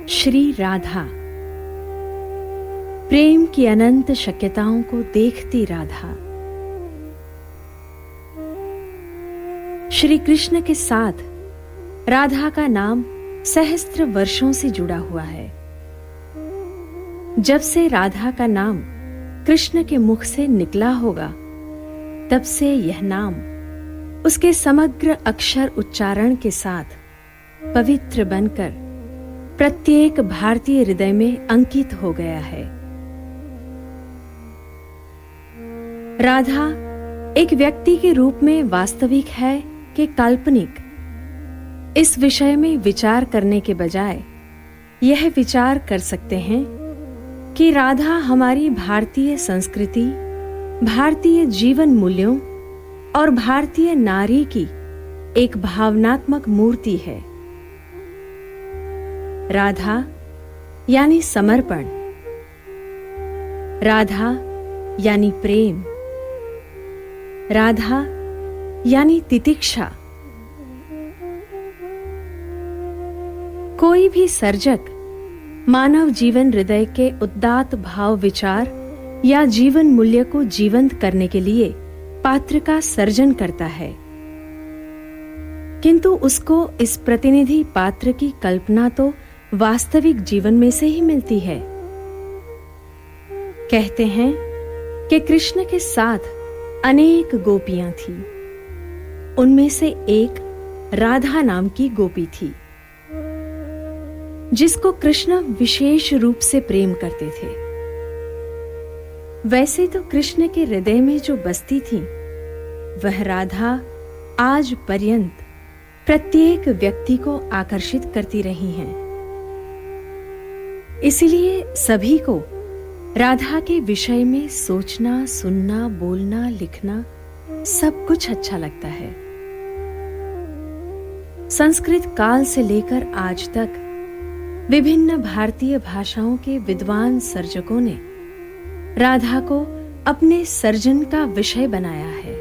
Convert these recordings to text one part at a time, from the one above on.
श्री राधा। प्रेम की अनंत शक्यताओं को देखती राधा। श्री कृष्ण के साथ राधा का नाम सहस्त्र वर्षों से जुड़ा हुआ है। जब से राधा का नाम कृष्ण के मुख से निकला होगा, तब से यह नाम उसके समग्र अक्षर उच्चारण के साथ पवित्र बनकर प्रत्येक भारतीय हृदय में अंकित हो गया है। राधा एक व्यक्ति के रूप में वास्तविक है कि काल्पनिक, इस विषय में विचार करने के बजाय यह विचार कर सकते हैं कि राधा हमारी भारतीय संस्कृति, भारतीय जीवन मूल्यों और भारतीय नारी की एक भावनात्मक मूर्ति है। राधा यानी समर्पण, राधा यानी प्रेम, राधा यानी तितिक्षा। कोई भी सर्जक मानव जीवन हृदय के उदात्त भाव विचार या जीवन मूल्य को जीवंत करने के लिए पात्र का सर्जन करता है, किंतु उसको इस प्रतिनिधि पात्र की कल्पना तो वास्तविक जीवन में से ही मिलती है। कहते हैं कि कृष्ण के साथ अनेक गोपियां थीं। उनमें से एक राधा नाम की गोपी थी, जिसको कृष्ण विशेष रूप से प्रेम करते थे। वैसे तो कृष्ण के हृदय में जो बसती थी, वह राधा आज पर्यंत प्रत्येक व्यक्ति को आकर्षित करती रही हैं। इसलिए सभी को राधा के विषय में सोचना, सुनना, बोलना, लिखना सब कुछ अच्छा लगता है। संस्कृत काल से लेकर आज तक विभिन्न भारतीय भाषाओं के विद्वान सर्जकों ने राधा को अपने सर्जन का विषय बनाया है।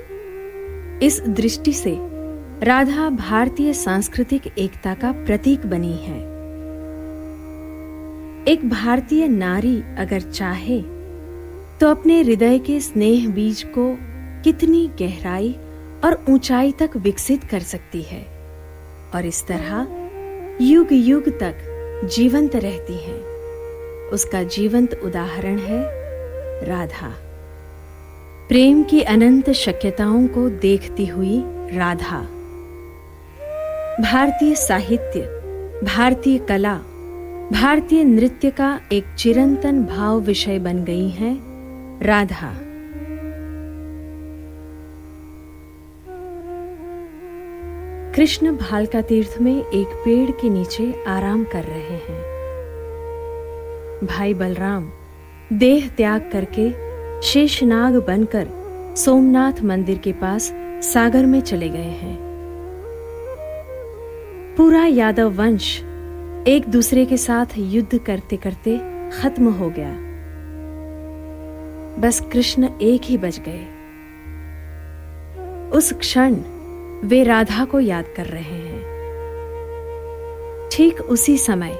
इस दृष्टि से राधा भारतीय सांस्कृतिक एकता का प्रतीक बनी है। एक भारतीय नारी अगर चाहे तो अपने हृदय के स्नेह बीज को कितनी गहराई और ऊंचाई तक विकसित कर सकती है और इस तरह युग युग तक जीवंत रहती है। उसका जीवंत उदाहरण है राधा। प्रेम की अनंत शक्यताओं को देखती हुई राधा। भारतीय साहित्य, भारतीय कला, भारतीय नृत्य का एक चिरंतन भाव विषय बन गई है राधा। कृष्ण भालका तीर्थ में एक पेड़ के नीचे आराम कर रहे हैं। भाई बलराम देह त्याग करके शेषनाग बनकर सोमनाथ मंदिर के पास सागर में चले गए हैं। पूरा यादव वंश एक दूसरे के साथ युद्ध करते करते खत्म हो गया। बस कृष्ण एक ही बच गए। उस क्षण वे राधा को याद कर रहे हैं। ठीक उसी समय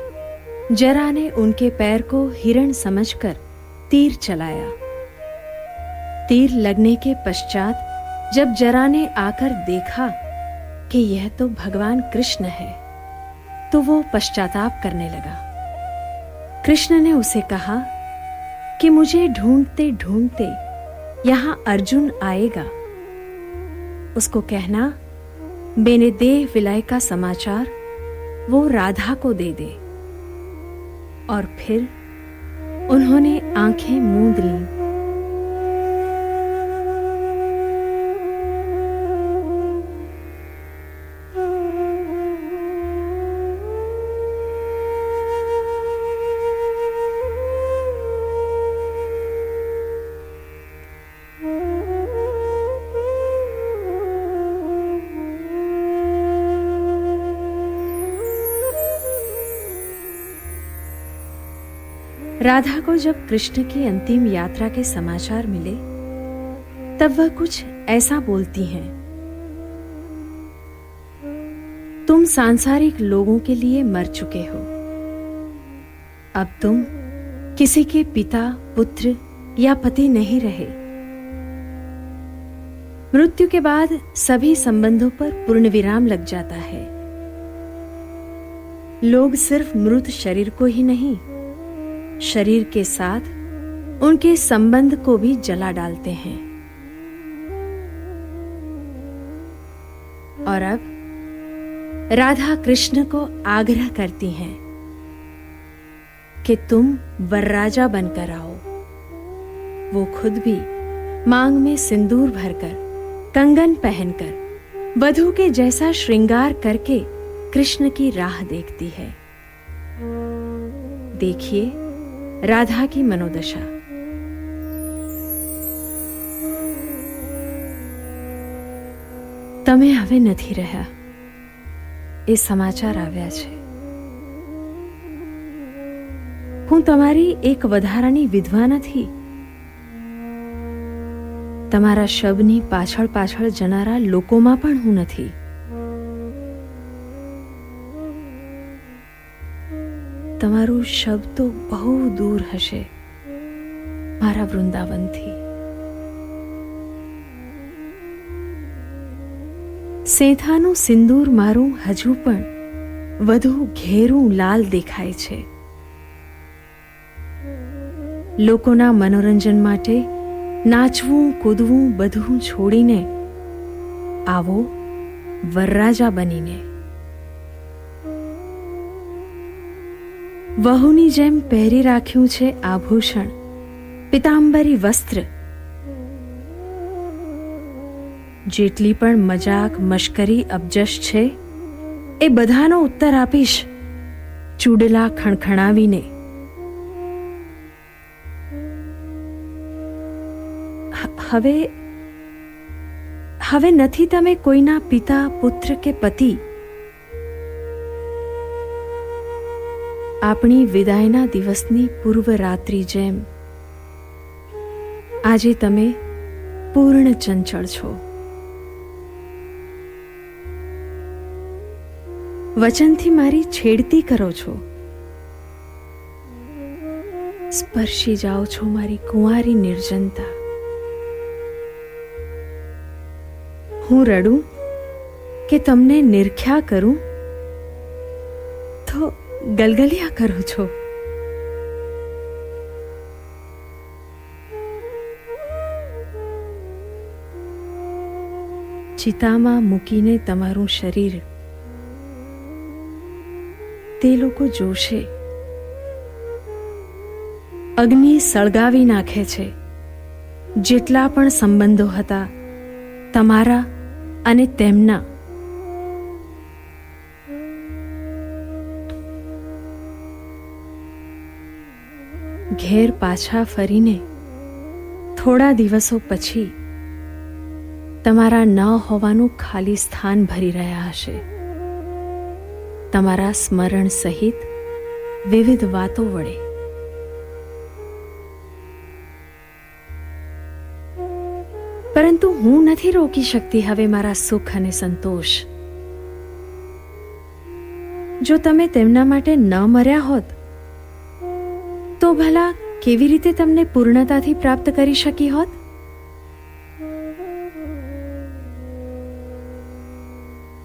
जरा ने उनके पैर को हिरण समझकर तीर चलाया। तीर लगने के पश्चात जब जरा ने आकर देखा कि यह तो भगवान कृष्ण है, तो वो पश्चाताप करने लगा। कृष्ण ने उसे कहा कि मुझे ढूंढते ढूंढते यहां अर्जुन आएगा। उसको कहना मेरे देह विलय का समाचार वो राधा को दे दे। और फिर उन्होंने आंखें मूंद लीं। राधा को जब कृष्ण की अंतिम यात्रा के समाचार मिले, तब वह कुछ ऐसा बोलती हैं। तुम सांसारिक लोगों के लिए मर चुके हो, अब तुम किसी के पिता, पुत्र या पति नहीं रहे। मृत्यु के बाद सभी संबंधों पर पूर्ण विराम लग जाता है। लोग सिर्फ मृत शरीर को ही नहीं, शरीर के साथ उनके संबंध को भी जला डालते हैं। और अब राधा कृष्ण को आग्रह करती हैं कि तुम वरराजा बनकर आओ। वो खुद भी मांग में सिंदूर भरकर, कंगन पहनकर, वधू के जैसा श्रृंगार करके कृष्ण की राह देखती है। देखिए राधा की मनोदशा। તમે હવે નથી રહ્યા, એ સમાચાર આવ્યા છે। હું તમારી એક વધારાની વિધવા નથી। તમારા શબની પાછળ પાછળ જનારા લોકોમાં પણ હું નથી। તમારું શબ તો બહુ દૂર હશે મારા વૃંદાવનથી। સેથાનું સિંદૂર મારું હજુ પણ વધુ ઘેરું લાલ દેખાય છે। લોકોના મનોરંજન માટે નાચવું, કૂદવું બધું છોડીને આવો વરરાજા બનીને। વહુની જેમ પહેરી રાખ્યું છે આભૂષણ, પિતાંબરી વસ્ત્ર। જેટલી પણ મજાક, મશ્કરી, અબજશ છે એ બધાનો ઉત્તર આપીશ ચૂડલા ખણખણાવીને। હવે નથી તમે કોઈના પિતા, પુત્ર કે પતિ। આપણી વિદાયના દિવસની પૂર્વ રાત્રિ જેમ આજે તમે પૂર્ણ ચંચળ છો। વચનથી મારી છેડતી કરો છો, સ્પર્શી જાઓ છો મારી કુંવારી નિર્જનતા। હું રડું કે તમને નિરખ્યા કરું તો ગલગલિયા કરો છો। ચિતામાં મૂકીને તમારું શરીર તે લોકો જોશે। અગ્નિ સળગાવી નાખે છે જેટલા પણ સંબંધો હતા તમારા અને તેમના। ઘેર પાછા ફરીને થોડા દિવસો પછી તમારા ન હોવાનું ખાલી સ્થાન ભરી રહ્યા હશે તમારા સ્મરણ સહિત વિવિધ વાતો વડે। પરંતુ હું નથી રોકી શકતી હવે મારા સુખ અને સંતોષ। જો તમે તેમના માટે ન મર્યા હોત તો ભલા કેવી રીતે તમને પૂર્ણતાથી પ્રાપ્ત કરી શકી હોત?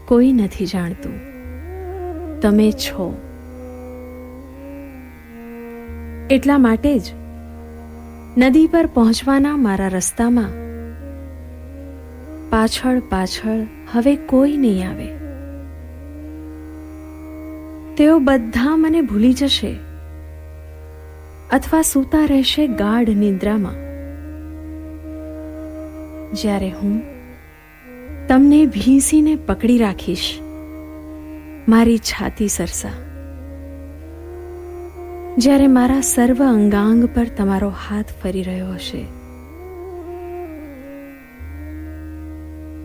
કોઈ નથી જાણતું, તમે છો। એટલા માટે જ નદી પર પહોંચવાના મારા રસ્તામાં પાછળ પાછળ હવે કોઈ નહીં આવે। તેઓ બધા મને ભૂલી જશે અથવા સૂતા રહેશે ગાઢ નિદ્રામાં, જ્યારે હું તમને ભીંસીને પકડી રાખીશ મારી છાતી સરસા। જ્યારે મારા સર્વ અંગાંગ પર તમારો હાથ ફરી રહ્યો હશે,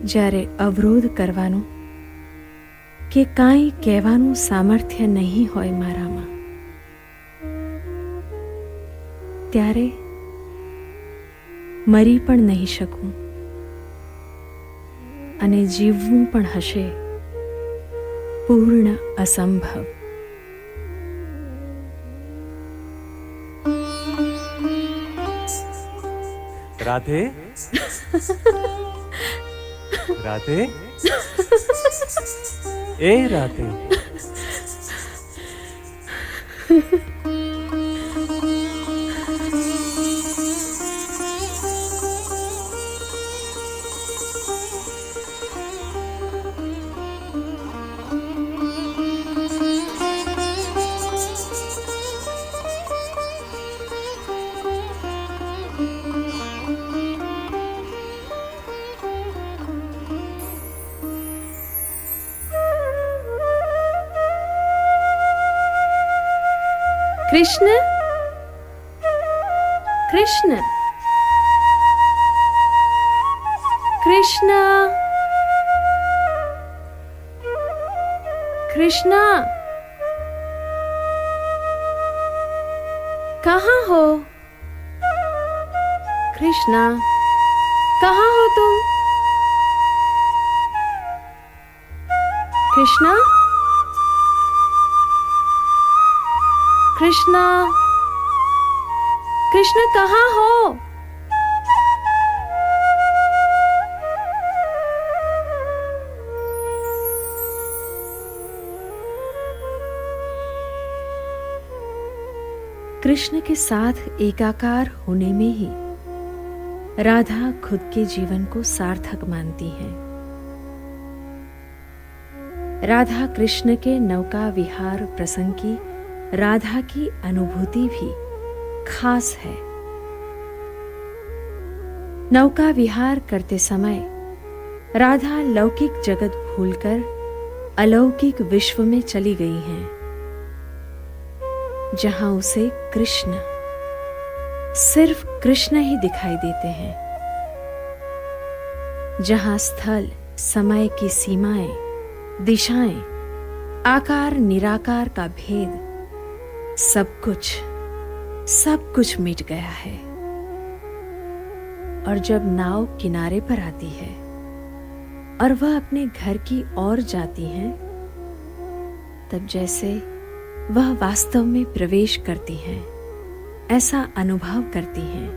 જ્યારે અવરોધ કરવાનું કે કાંઈ કહેવાનું સામર્થ્ય નહીં હોય મારામાં, ત્યારે મરી પણ નહીં શકું અને જીવવું પણ હશે પૂર્ણ અસંભવ। राधे राधे ए राधे। कृष्ण कृष्ण कृष्ण कृष्ण, कहाँ हो? कृष्णा, कहाँ हो तुम? कृष्णा, कृष्णा, कृष्ण कहाँ हो? कृष्ण के साथ एकाकार होने में ही राधा खुद के जीवन को सार्थक मानती हैं। राधा कृष्ण के नौका विहार प्रसंग की राधा की अनुभूति भी खास है। नौका विहार करते समय राधा लौकिक जगत भूलकर अलौकिक विश्व में चली गई हैं, जहां उसे कृष्ण, सिर्फ कृष्ण ही दिखाई देते हैं। जहां स्थल समय की सीमाएं, दिशाएं, आकार निराकार का भेद, सब कुछ मिट गया है। और जब नाव किनारे पर आती है और वह अपने घर की ओर जाती है, तब जैसे वह वास्तव में प्रवेश करती हैं, ऐसा अनुभव करती हैं।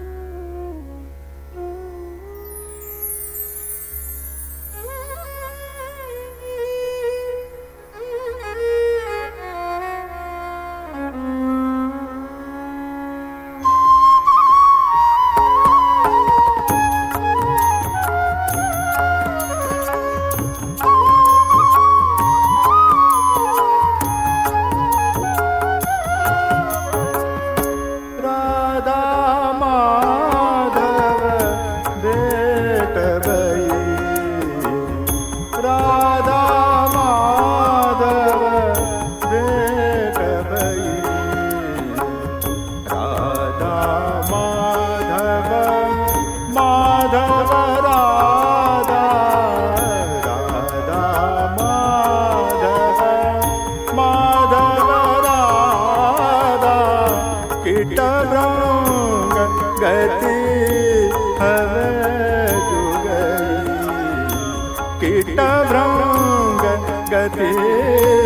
गति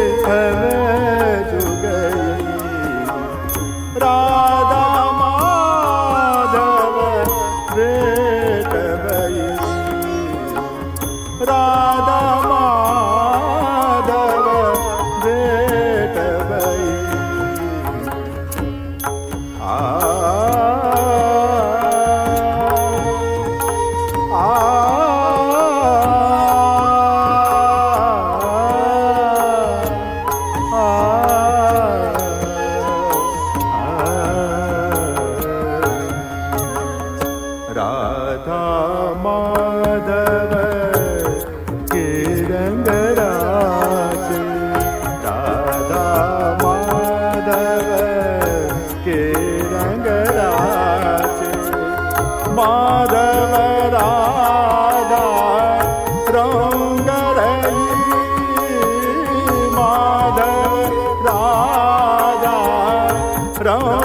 राधा माधव बेट भई, राधा माधव बेट भई। राधा माधव के रंग राज, राधा माधव के रंग राज। माधव राधा रंग रही, माधव राधा रंग